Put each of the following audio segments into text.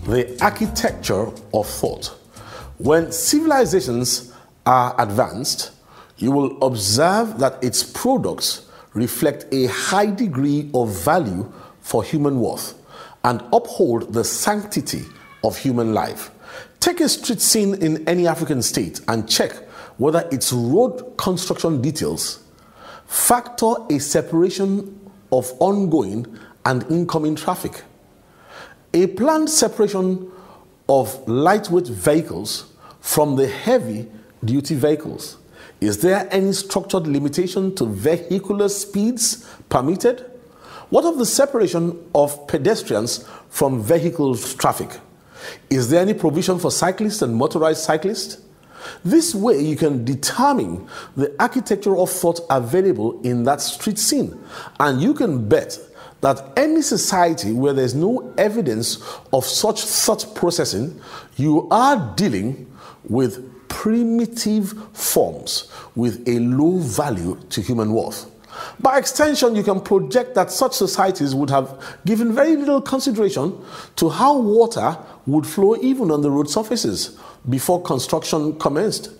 the architecture of thought. When civilizations are advanced, you will observe that its products reflect a high degree of value for human worth and uphold the sanctity of human life. Take a street scene in any African state and check whether its road construction details factor a separation of ongoing and incoming traffic. A planned separation of lightweight vehicles from the heavy-duty vehicles. Is there any structured limitation to vehicular speeds permitted? What of the separation of pedestrians from vehicle traffic? Is there any provision for cyclists and motorized cyclists? This way you can determine the architecture of thought available in that street scene, and you can bet that any society where there's no evidence of such thought processing, you are dealing with primitive forms with a low value to human worth. By extension, you can project that such societies would have given very little consideration to how water would flow even on the road surfaces before construction commenced.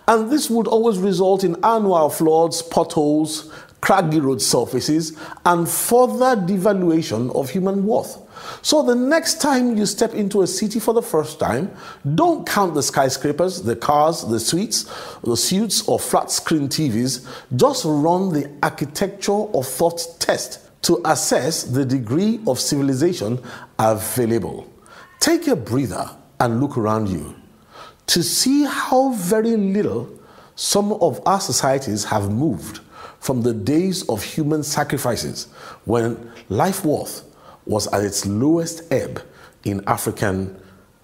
And this would always result in annual floods, potholes, craggy road surfaces, and further devaluation of human worth. So the next time you step into a city for the first time, don't count the skyscrapers, the cars, the suites, or flat screen TVs. Just run the architecture of thought test to assess the degree of civilization available. Take a breather and look around you to see how very little some of our societies have moved from the days of human sacrifices when life worth was at its lowest ebb in African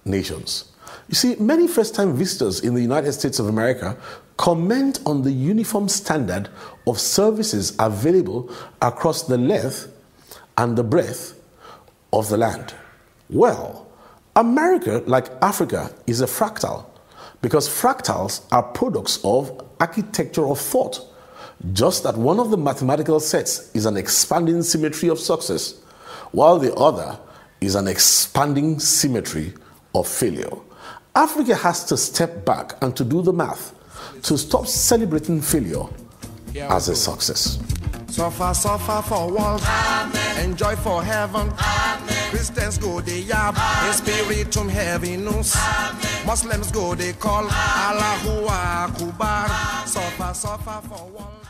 nations. You see, many first-time visitors in the United States of America comment on the uniform standard of services available across the length and the breadth of the land. Well, America, like Africa, is a fractal because fractals are products of architecture of thought, just that one of the mathematical sets is an expanding symmetry of success, while the other is an expanding symmetry of failure. Africa has to step back and to do the math, to stop celebrating failure as a success. Suffer for world, enjoy for heaven. Amen. Christians go they yab, spiritum heaviness. Muslims go they call Allahu Akbar. Suffer for world.